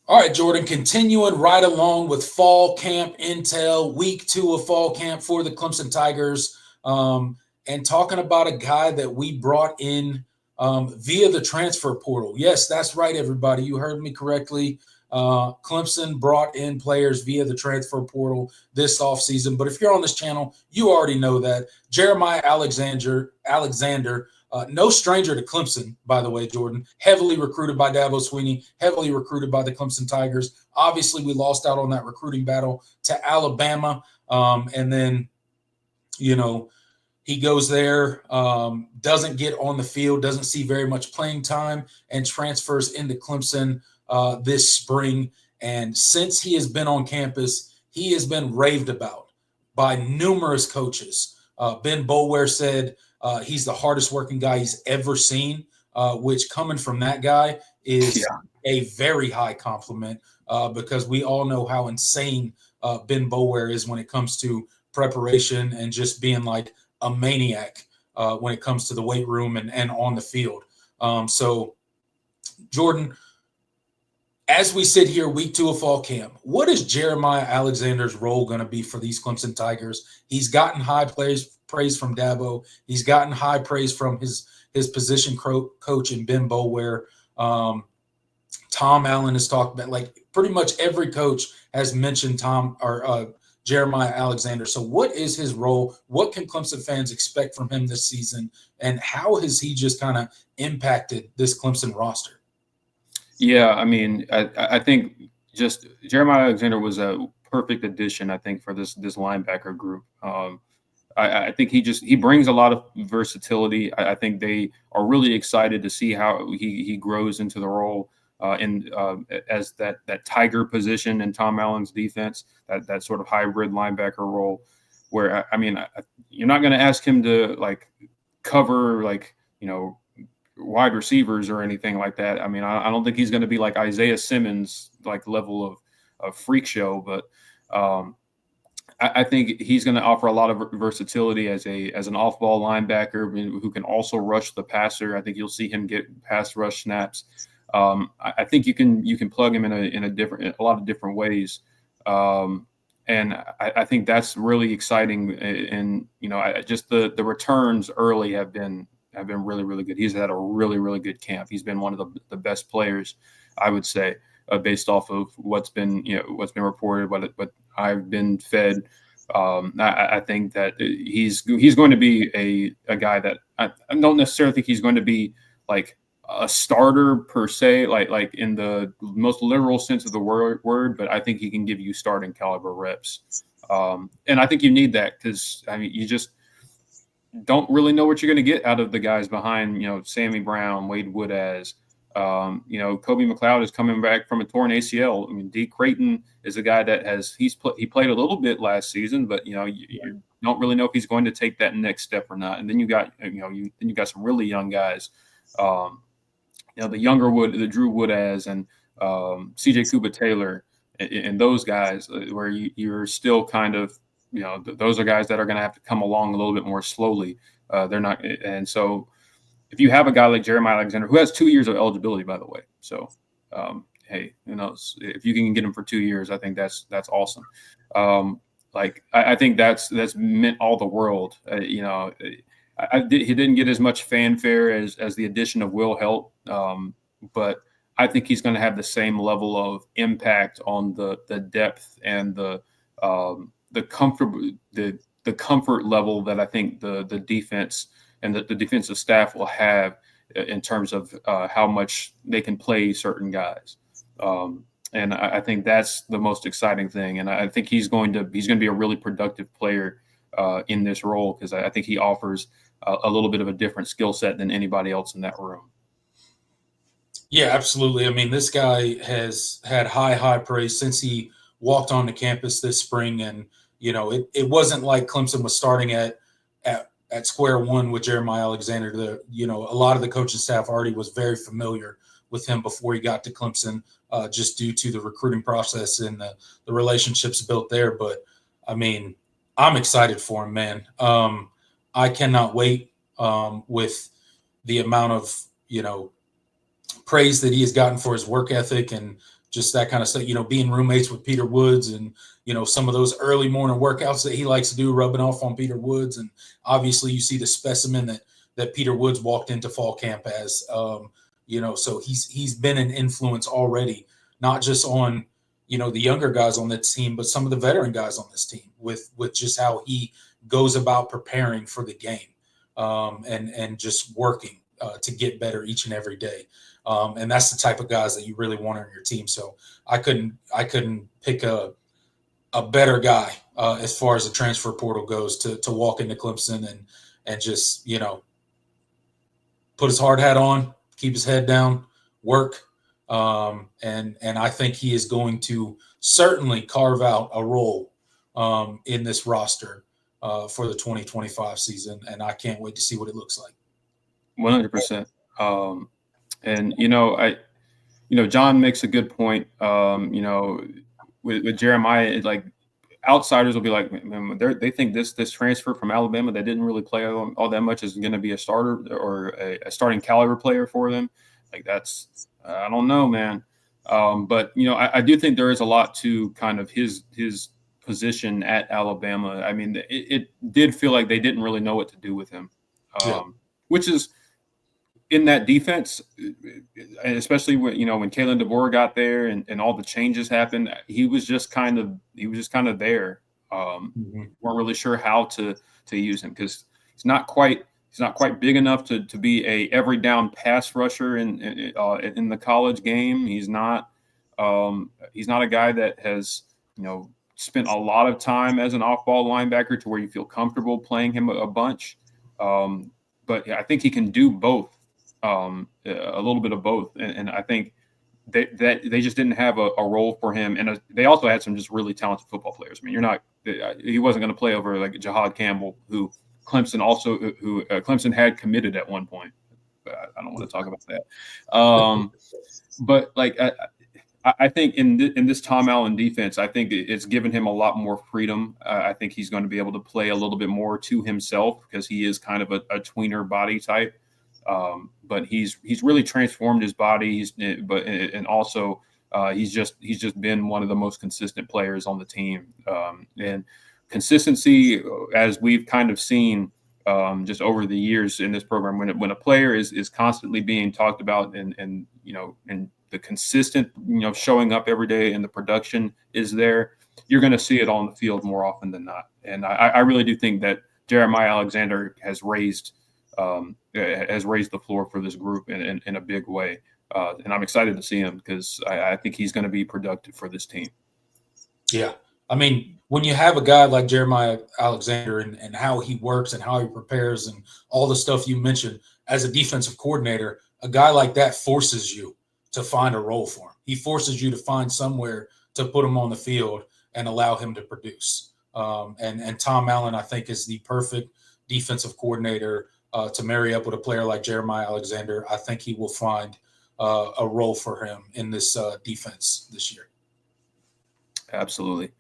All right, Jordan, continuing right along with fall camp intel, week 2 of fall camp for the Clemson Tigers, and talking about a guy that we brought in via the transfer portal. Yes, that's right, everybody. You heard me correctly. Clemson brought in players via the transfer portal this offseason. But if you're on this channel, you already know that. Jeremiah Alexander, no stranger to Clemson, by the way, Jordan. Heavily recruited by Dabo Sweeney, heavily recruited by the Clemson Tigers. Obviously, we lost out on that recruiting battle to Alabama. And then, you know, he goes there, doesn't get on the field, doesn't see very much playing time, and transfers into Clemson this spring. And since he has been on campus, he has been raved about by numerous coaches. Ben Boulware said he's the hardest working guy he's ever seen, which coming from that guy is a very high compliment because we all know how insane Ben Boulware is when it comes to preparation and just being like a maniac when it comes to the weight room and on the field. So, Jordan, as we sit here, week 2 of fall camp, what is Jeremiah Alexander's role going to be for these Clemson Tigers? He's gotten high praise from Dabo. He's gotten high praise from his position coach in Ben Boulware. Tom Allen has talked about, like, pretty much every coach has mentioned Jeremiah Alexander. So what is his role? What can Clemson fans expect from him this season? And how has he just kind of impacted this Clemson roster? Yeah, I mean, I think just Jeremiah Alexander was a perfect addition, I think, for this linebacker group. I think he brings a lot of versatility. I think they are really excited to see how he grows into the role as that tiger position in Tom Allen's defense, that sort of hybrid linebacker role, where I mean, you're not going to ask him to like cover wide receivers or anything like that. I mean, I don't think he's going to be like Isaiah Simmons like level of freak show, but I think he's going to offer a lot of versatility as an off-ball linebacker who can also rush the passer. I think you'll see him get pass rush snaps. I think you can plug him in a lot of different ways, and I think that's really exciting. And just the returns early have been really, really good. He's had a really, really good camp. He's been one of the best players, I would say, based off of what's been reported, what I've been fed. I think that he's going to be a guy that I don't necessarily think he's going to be like a starter per se, like in the most literal sense of the word, but I think he can give you starting caliber reps. And I think you need that because I mean you just don't really know what you're going to get out of the guys behind, Sammy Brown, Wade Woodaz. Kobe McLeod is coming back from a torn ACL. I mean, D. Creighton is a guy that he played a little bit last season, but you don't really know if he's going to take that next step or not. And then you got some really young guys, the younger the Drew Woodaz and CJ Kuba Taylor and those guys where you're still kind of, those are guys that are going to have to come along a little bit more slowly. They're not, and so if you have a guy like Jeremiah Alexander, who has 2 years of eligibility, by the way, so hey, if you can get him for 2 years, I think that's awesome. I think that's meant all the world. He didn't get as much fanfare as the addition of Will Helt, but I think he's going to have the same level of impact on the depth and the comfort level that I think the defense and the defensive staff will have in terms of how much they can play certain guys. And I think that's the most exciting thing. And I think he's going to be a really productive player in this role because I think he offers a little bit of a different skill set than anybody else in that room. Yeah, absolutely. I mean, this guy has had high praise since he walked onto campus this spring. And, it wasn't like Clemson was starting at square one with Jeremiah Alexander. A lot of the coaching staff already was very familiar with him before he got to Clemson, just due to the recruiting process and the relationships built there. But, I mean, I'm excited for him, man. I cannot wait with the amount of, praise that he has gotten for his work ethic and just that kind of stuff. Being roommates with Peter Woods and some of those early morning workouts that he likes to do, rubbing off on Peter Woods, and obviously you see the specimen that Peter Woods walked into fall camp as. So he's been an influence already, not just on the younger guys on this team, but some of the veteran guys on this team with just how he goes about preparing for the game, and just working to get better each and every day. And that's the type of guys that you really want on your team. So I couldn't pick a better guy as far as the transfer portal goes to walk into Clemson and just put his hard hat on, keep his head down, work. And I think he is going to certainly carve out a role in this roster for the 2025 season. And I can't wait to see what it looks like. 100%. And John makes a good point. With Jeremiah, like outsiders will be like, man, they think this transfer from Alabama that didn't really play all that much is going to be a starter or a starting caliber player for them. Like that's, I don't know, man. But I do think there is a lot to kind of his position at Alabama. I mean, it did feel like they didn't really know what to do with him, which is in that defense, especially when Kalen DeBoer got there and all the changes happened. He was just kind of there. Weren't really sure how to use him because he's not quite big enough to be a every down pass rusher in the college game. He's not a guy that has spent a lot of time as an off-ball linebacker to where you feel comfortable playing him a bunch. But I think he can do both, a little bit of both, and I think that they just didn't have a role for him. And they also had some just really talented football players. I mean, he wasn't going to play over like Jahad Campbell, who Clemson had committed at one point. I don't want to talk about that. But like I think in this Tom Allen defense, I think it's given him a lot more freedom. I think he's going to be able to play a little bit more to himself because he is kind of a tweener body type. But he's really transformed his body. He's just been one of the most consistent players on the team. And consistency, as we've kind of seen just over the years in this program, when a player is constantly being talked about and the consistent showing up every day and the production is there, you're going to see it on the field more often than not. And I really do think that Jeremiah Alexander has raised the floor for this group in a big way. And I'm excited to see him because I think he's going to be productive for this team. Yeah. I mean, when you have a guy like Jeremiah Alexander and how he works and how he prepares and all the stuff you mentioned as a defensive coordinator, a guy like that forces you to find a role for him. He forces you to find somewhere to put him on the field and allow him to produce. And Tom Allen, I think, is the perfect defensive coordinator to marry up with a player like Jeremiah Alexander. I think he will find a role for him in this defense this year. Absolutely.